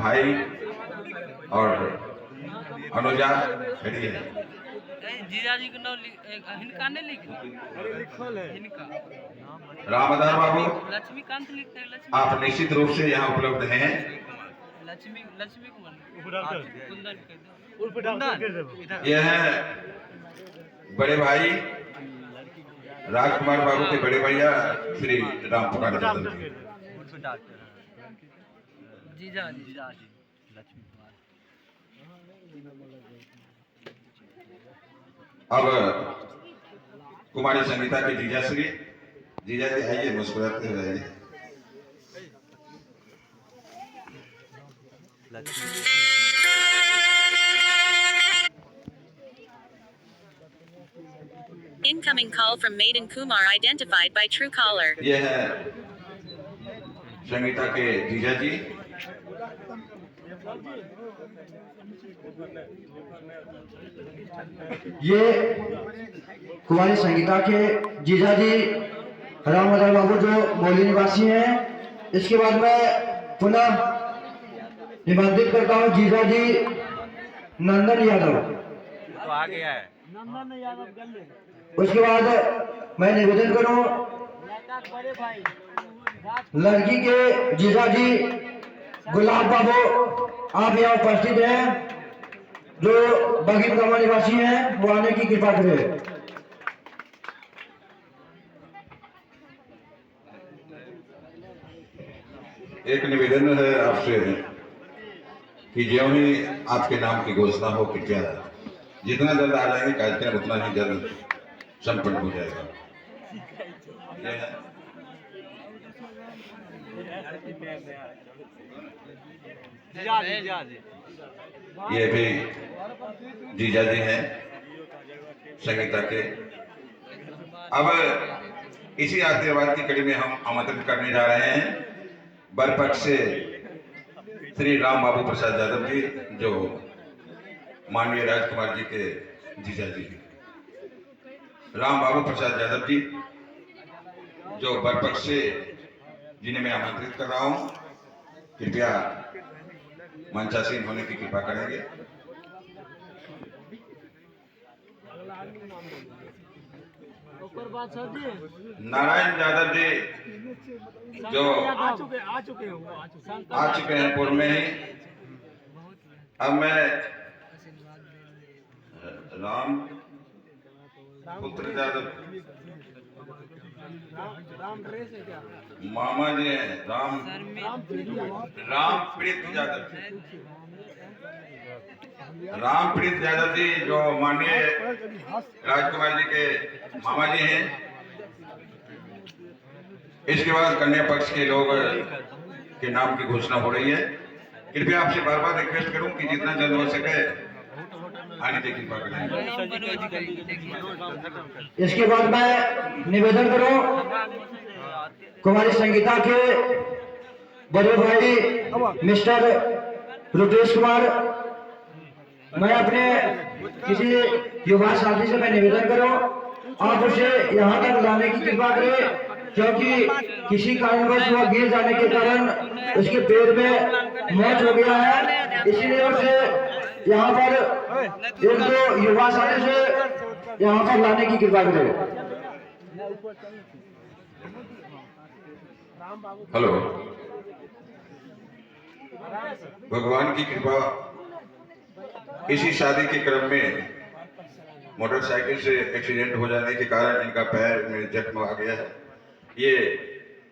भाई और अनुजा खड़ी है। जीजा जी का नाम हिनका नहीं हिनका रामदास बाबू, लक्ष्मीकांत लिखते हैं। आप निश्चित रूप से यहाँ उपलब्ध हैं। लक्ष्मी कुमार यह है बड़े भाई राजकुमार बाबू के बड़े भैया श्री राम पुकार यादव जी। जीजा जी लक्ष्मी कुमार। अब कुमारी संगीता के जीजा श्री, जीजा जी आइए, मुस्कुराते हुए आइए। Incoming call from Maiden Kumar identified by Truecaller. यह है संगीता के जीजा जी। ये कुमारी संगीता के जीजा जी रामदास बाबू जो मौली निवासी हैं। इसके बाद मैं पुनः निबंधित करता हूँ जीजा जी नंदन यादव। तो आ गया है नंदन यादव गले। उसके बाद मैं निवेदन करूं लड़की के जीजा जी गुलाब बाबू, आप यहाँ उपस्थित हैं, जो बगीम गांव निवासी हैं, वो आने की कृपा करें। एक निवेदन है आपसे कि ज्यों ही आपके नाम की घोषणा हो कि क्या जितना जल्द आ जाएंगे कार्यक्रम उतना ही जल्द संपन्न हो जाएगा। ये भी जीजा जी हैं संगीता के। अब इसी आशीर्वाद की कड़ी में हम आमंत्रित करने जा रहे हैं बरपक्ष से श्री राम बाबू प्रसाद यादव जी, जो माननीय राजकुमार जी के जीजा जी। राम बाबू प्रसाद यादव जी जो बरपक्ष से, जिन्हें मैं आमंत्रित कर रहा हूं, कृपया मंचासीन होने की कृपा करेंगे। नारायण यादव जी जो आ चुके हैं पूर्व में ही। अब मैं राम पुत्र यादव मामा जी हैं, राम प्रीत यादव, राम प्रीत यादव जी जो माननीय राजकुमार जी के मामा जी हैं। इसके बाद कन्या पक्ष के लोग के नाम की घोषणा हो रही है। कृपया आपसे बार बार रिक्वेस्ट करूं कि जितना जल्द हो सके आने की कृपा करें। इसके बाद मैं निवेदन करूं कुमारी संगीता के बड़े भाई मिस्टर रुपेश कुमार, मैं अपने किसी युवा साथी से मैं निवेदन करूं आप उसे यहाँ तक लाने की कृपा करें, क्योंकि किसी कारणवश वह गिर जाने के कारण उसके पैर में मौत हो गया है। इसीलिए उसे यहाँ पर एक दो युवा साथी से यहाँ पर लाने की कृपा करें। हेलो, भगवान की कृपा, इसी शादी के क्रम में मोटरसाइकिल से एक्सीडेंट हो जाने के कारण इनका पैर में जख्म आ गया है। ये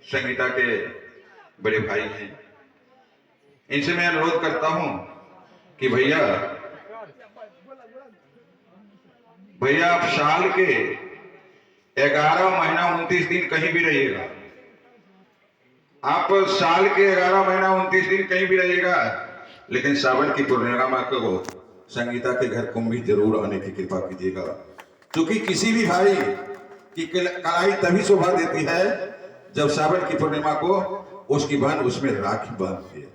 संगीता के बड़े भाई हैं। इनसे मैं अनुरोध करता हूं कि भैया आप साल के 11 महीना 29 दिन कहीं भी रहिएगा। आप साल के 11 महीना 29 दिन कहीं भी रहिएगा, लेकिन सावन की पूर्णिमा को संगीता के घर कुंभी जरूर आने की कृपा कीजिएगा। क्योंकि किसी भी भाई की कलाई तभी शोभा देती है जब सावन की पूर्णिमा को उसकी बहन उसमें राखी बांधती है।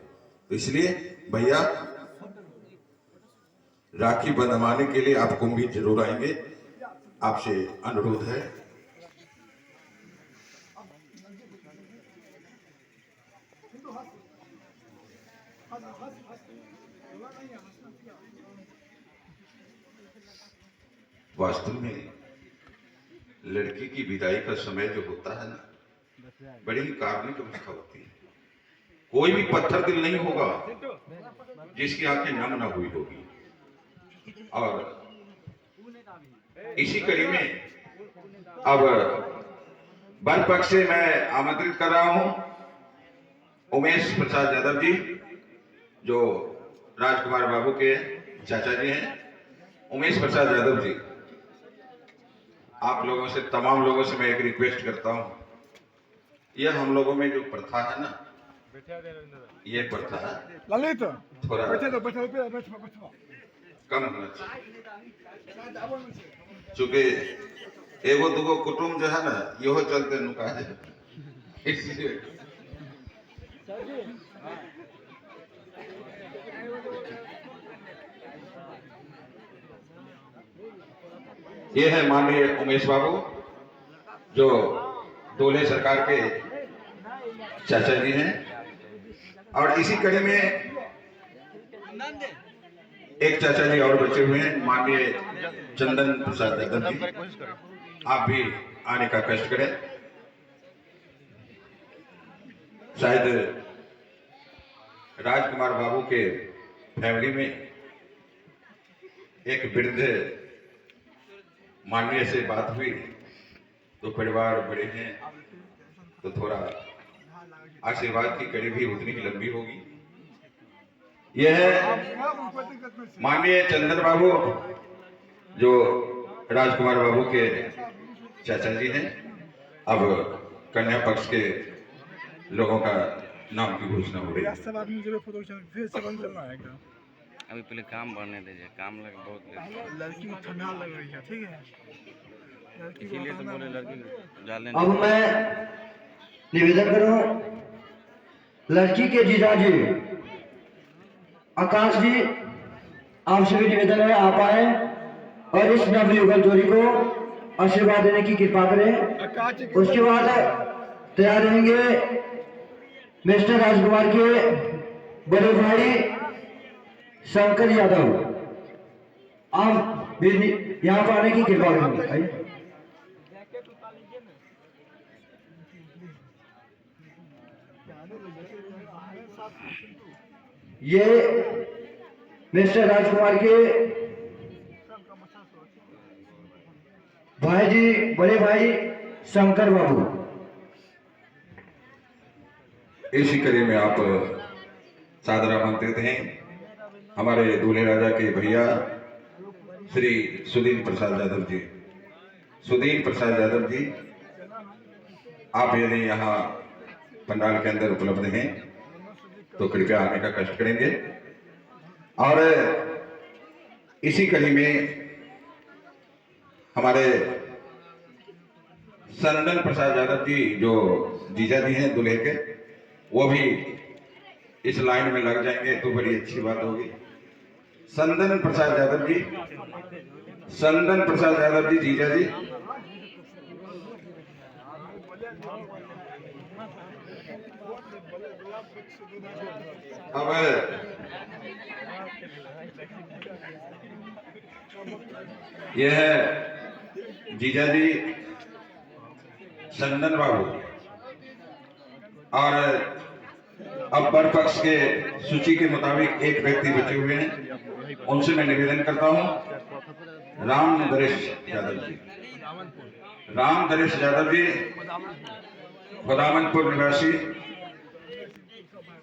तो इसलिए भैया राखी बंधवाने के लिए आप कुंभी जरूर आएंगे, आपसे अनुरोध है। वास्तव में लड़की की विदाई का समय जो होता है ना, बड़ी ही कारुणिक अवस्था होती है। कोई भी पत्थर दिल नहीं होगा जिसकी आंखें नम न हुई होगी। और इसी कड़ी में अब वन पक्ष से मैं आमंत्रित कर रहा हूं उमेश प्रसाद यादव जी, जो राजकुमार बाबू के चाचा जी हैं। उमेश प्रसाद यादव जी, आप लोगों से, तमाम लोगों से मैं एक रिक्वेस्ट करता हूं, यह हम लोगों में जो प्रथा है ना, ये प्रथा ललित थोड़ा बैठे तो बैठो बैठो कम होना चाहिए। चूंकि एगो दूगो कुटुंब जो है ना, यो चलते नुका है, इसलिए ये है माननीय उमेश बाबू, जो दोले सरकार के चाचा जी हैं। और इसी कड़ी में एक चाचा जी और बचे हुए हैं, माननीय चंदन प्रसाद यादव जी, आप भी आने का कष्ट करें। शायद राजकुमार बाबू के फैमिली में एक वृद्ध माननीय से बात हुई तो परिवार बड़े हैं, तो थोड़ा आशीर्वाद की कड़ी भी उतनी ही लंबी होगी। यह माननीय चंदन बाबू, जो राजकुमार बाबू के चाचा जी हैं। अब कन्या पक्ष के लोगों का नाम की घोषणा हो रही है। सब आदमी जो फोटो फिर से बंद करना है एकदम। अभी पहले काम बढ़ने दीजिए, काम लगे बहुत लेट। लड़की को ठंडा लग रही है, ठीक है, लड़की इसीलिए तो बोले लड़की डालने अब मैं निवेदन करूं, लड़की के जीजाजी आकाश जी, आपसे भी निवेदन है आप आए और इस नवयुगल जोड़ी को आशीर्वाद देने की कृपा करें। उसके बाद तैयार रहेंगे मिस्टर राजकुमार के बड़े भाई शंकर यादव, आप भी यहाँ पर आने की कृपा करेंगे। ये मिस्टर राजकुमार के भाई जी, बड़े भाई शंकर बाबू। इसी कड़ी में आप सादर आमंत्रित हैं हमारे दूल्हे राजा के भैया श्री सुदीन प्रसाद यादव जी। सुदीन प्रसाद यादव जी, आप यदि यहाँ पंडाल के अंदर उपलब्ध हैं तो कृपया आने का कष्ट करेंगे। और इसी कड़ी में हमारे संदन प्रसाद यादव जी, जो जीजा जी हैं दूल्हे के, वो भी इस लाइन में लग जाएंगे तो बड़ी अच्छी बात होगी। संदन प्रसाद यादव जी, संदन प्रसाद यादव जी, जीजा जी। अब यह है जीजा जी संदन बाबू। और अब वर पक्ष के सूची के मुताबिक एक व्यक्ति बचे हुए हैं, उनसे मैं निवेदन करता हूं राम नरेश यादव जी। राम नरेश यादव जी, खुदावंतपुर निवासी,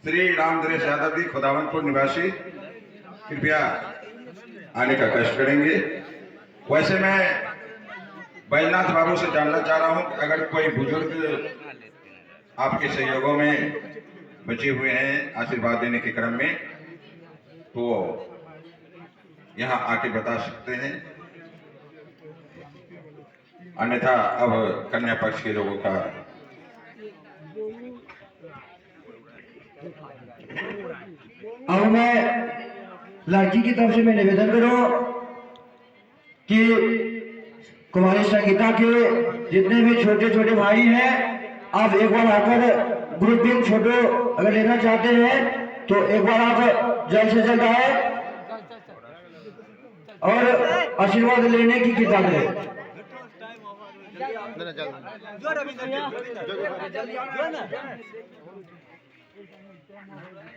श्री राम नरेश यादव जी, खुदावंतपुर निवासी, कृपया आने का कष्ट करेंगे। वैसे मैं बैजनाथ बाबू से जानना चाह रहा हूं कि अगर कोई बुजुर्ग आपके सहयोगों में बचे हुए हैं आशीर्वाद देने के क्रम में, तो यहाँ आके बता सकते हैं, अन्यथा अब कन्या पक्ष के लोगों का अब मैं लड़की की तरफ से मैं निवेदन करूं कि कुमारी संगीता के जितने भी छोटे छोटे भाई हैं, आप एक बार आकर ग्रुप पिक फोटो अगर लेना चाहते हैं तो एक बार आप जल्द से जल्द आए और आशीर्वाद लेने की कृपा करें।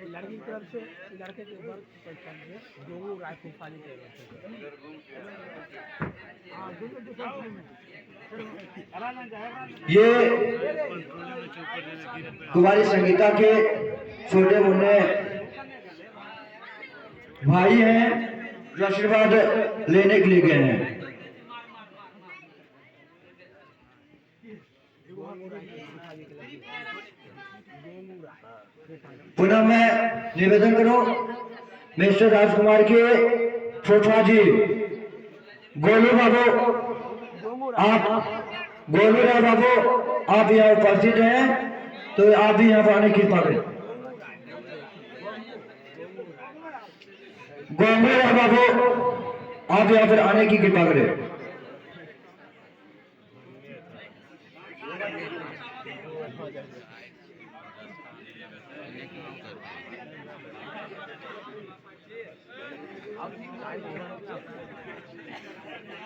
लड़की की तरफ से लड़के के ऊपर जो रायपुर पाली ये कुमारी संगीता के छोटे मुन्ने भाई हैं जो आशीर्वाद लेने के लिए गए हैं। पुनः मैं निवेदन करूं मिस्टर राजकुमार के फूफा जी गोलू बाबू, आप गोलू राय बाबू आप यहाँ उपस्थित हैं तो आप भी यहाँ पर आने की कृपा करें। गोलू राय बाबू आप यहाँ पर आने की कृपा करें।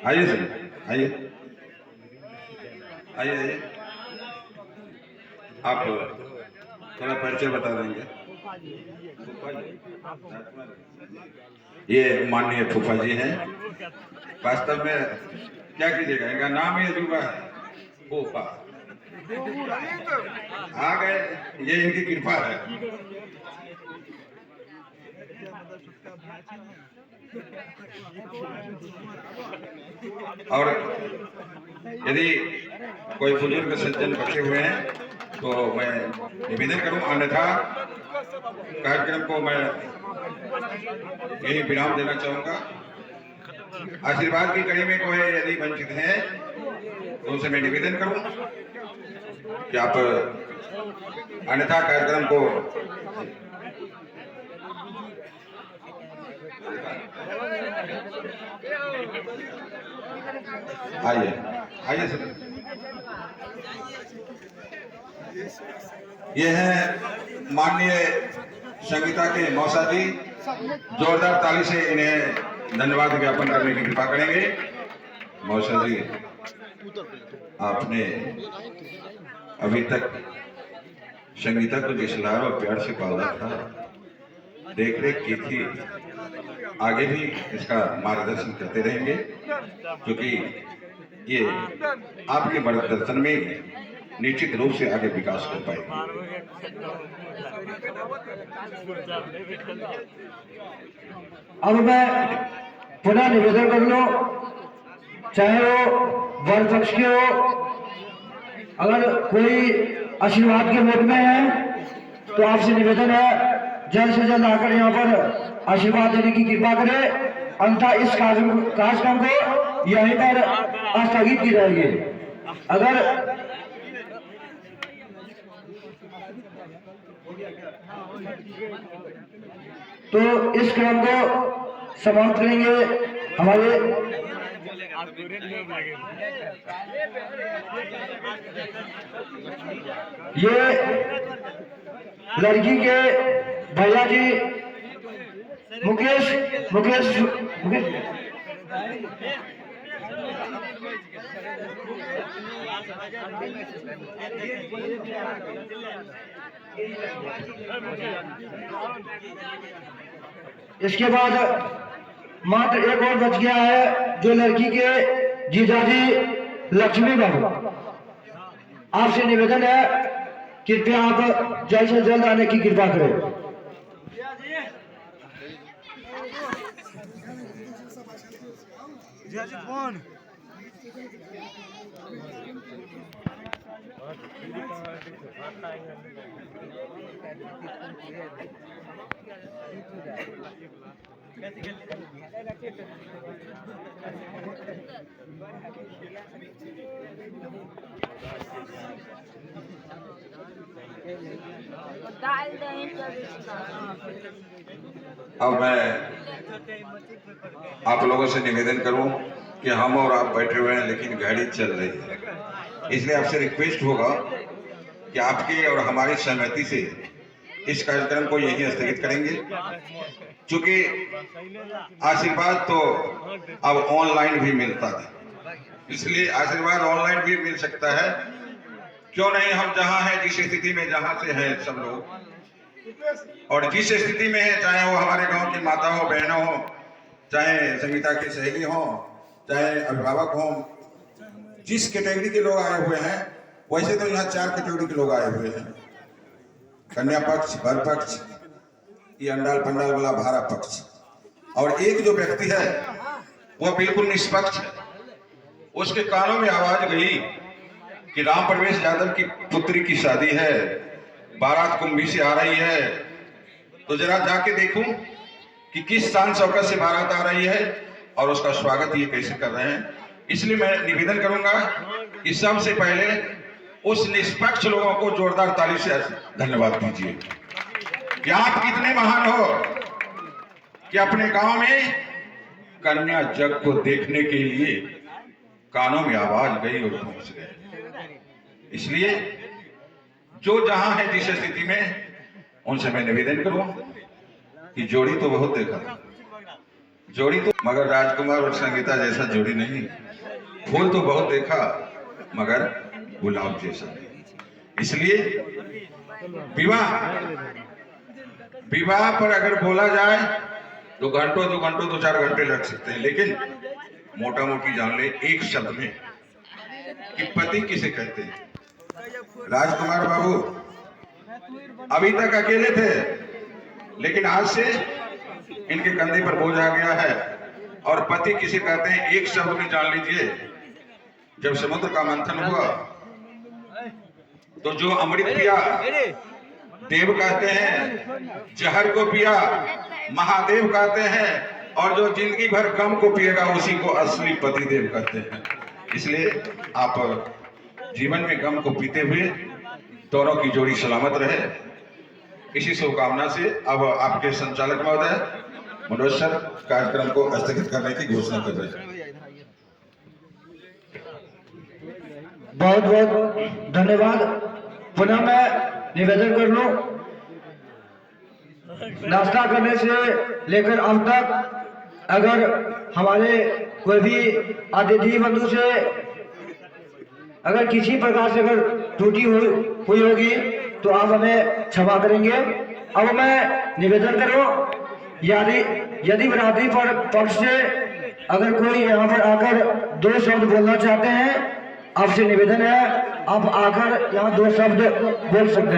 आइए सर, आइए आइए आइए। आप थोड़ा परिचय बता देंगे? ये माननीय फूफा जी हैं। वास्तव में क्या कीजिएगा, इनका नाम ही अजूबा है, फूफा आ गए, ये इनकी कृपा है। और यदि कोई बुजुर्ग सज्जन बचे हुए हैं तो मैं निवेदन करूं, अन्यथा कार्यक्रम को मैं यही विराम देना चाहूंगा। आशीर्वाद की कड़ी में कोई यदि वंचित है तो उनसे मैं निवेदन करूं कि आप अन्यथा कार्यक्रम को आइए आइए सर। ये है माननीय संगीता के मौसा जी, जोरदार ताली से इन्हें धन्यवाद ज्ञापन करने की कृपा करेंगे। मौसा जी, आपने अभी तक संगीता को जिस लाड़ और प्यार से पाला था, देख रेख की थी, आगे भी इसका मार्गदर्शन करते रहेंगे, क्योंकि ये आपके मार्गदर्शन में निश्चित रूप से आगे विकास कर पाएगा। अब मैं पुनः निवेदन कर लूं, चाहे वो वर पक्ष के हो, अगर कोई आशीर्वाद के मूड में है तो आपसे निवेदन है जल्द से जल्द आकर यहाँ पर आशीर्वाद देने की कृपा करें, अन्यथा इस कार्यक्रम को यहीं पर स्थगित की जाएगी। अगर तो इस क्रम को समाप्त करेंगे हमारे ये लड़की के भैया जी मुकेश मुकेश मुकेश इसके बाद मात्र एक और बच गया है, जो लड़की के जीजाजी लक्ष्मी बाबू। आपसे निवेदन है कृपया आप जल्द से जल्द आने की कृपा करें। कौन अब मैं आप लोगों से निवेदन करूं कि हम और आप बैठे हुए हैं लेकिन गाड़ी चल रही है, इसलिए आपसे रिक्वेस्ट होगा कि आपकी और हमारी सहमति से इस कार्यक्रम को यहीं स्थगित करेंगे, क्योंकि आशीर्वाद तो अब ऑनलाइन भी मिलता है, इसलिए आशीर्वाद ऑनलाइन भी मिल सकता है। क्यों नहीं, हम जहां हैं, जिस स्थिति में जहां से हैं सब लोग, और जिस स्थिति में है, चाहे वो हमारे गांव की माता हो, बहनों हो, चाहे संगीता की सहेली हो, चाहे अभिभावक हो, जिस कैटेगरी के लोग आए हुए हैं, वैसे तो यहाँ 4 कैटेगरी के लोग आए हुए हैं, कन्या पक्ष, वर पक्ष, ये अंडाल पंडाल वाला भारा पक्ष, और एक जो व्यक्ति है वह बिल्कुल निष्पक्ष है। उसके कानों में आवाज गई कि राम प्रवेश यादव की पुत्री की शादी है, बारात कुंभी से आ रही है, तो जरा जाके देखूं कि किस शान शौकत से बारात आ रही है और उसका स्वागत ये कैसे कर रहे हैं। इसलिए मैं निवेदन करूंगा कि सबसे पहले उस निष्पक्ष लोगों को जोरदार ताली से धन्यवाद दीजिए कि आप कितने महान हो कि अपने गांव में कन्या जग को देखने के लिए कानों में आवाज गई और पहुंच गए। इसलिए जो जहां है, जिस स्थिति में, उनसे मैं निवेदन करूं कि जोड़ी तो बहुत देखा, जोड़ी तो, मगर राजकुमार और संगीता जैसा जोड़ी नहीं। फूल तो बहुत देखा, मगर गुलाब जैसा नहीं। इसलिए विवाह पर अगर बोला जाए तो घंटों 2 घंटों 2-4 घंटे लग सकते हैं, लेकिन मोटा मोटी जान ले एक शब्द में कि पति किसे कहते हैं। राजकुमार बाबू अभी तक अकेले थे, लेकिन आज से इनके कंधे पर बोझ आ गया है, और पति किसे कहते हैं एक शब्द में जान लीजिए। जब समुद्र का मंथन हुआ तो जो अमृत पिया देव कहते हैं, जहर को पिया महादेव कहते हैं, और जो जिंदगी भर गम को पिएगा उसी को असली पति देव कहते हैं। इसलिए आप जीवन में गम को पीते हुए दोनों की जोड़ी सलामत रहे, इसी शुभकामना से अब आपके संचालक महोदय मनोज सर कार्यक्रम को स्थगित करने की घोषणा कर रहे हैं। बहुत बहुत धन्यवाद। पुनः मैं निवेदन कर लूं, नाश्ता करने से लेकर अब तक अगर हमारे कोई भी अतिथि बंधु से अगर किसी प्रकार से अगर त्रुटि हुई होगी तो आप हमें क्षमा करेंगे। अब मैं निवेदन करूं, यदि बरादरी पर पक्ष से अगर कोई यहाँ पर आकर 2 शब्द बोलना चाहते हैं, आपसे निवेदन है आप आकर यहाँ 2 शब्द बोल सकते हैं।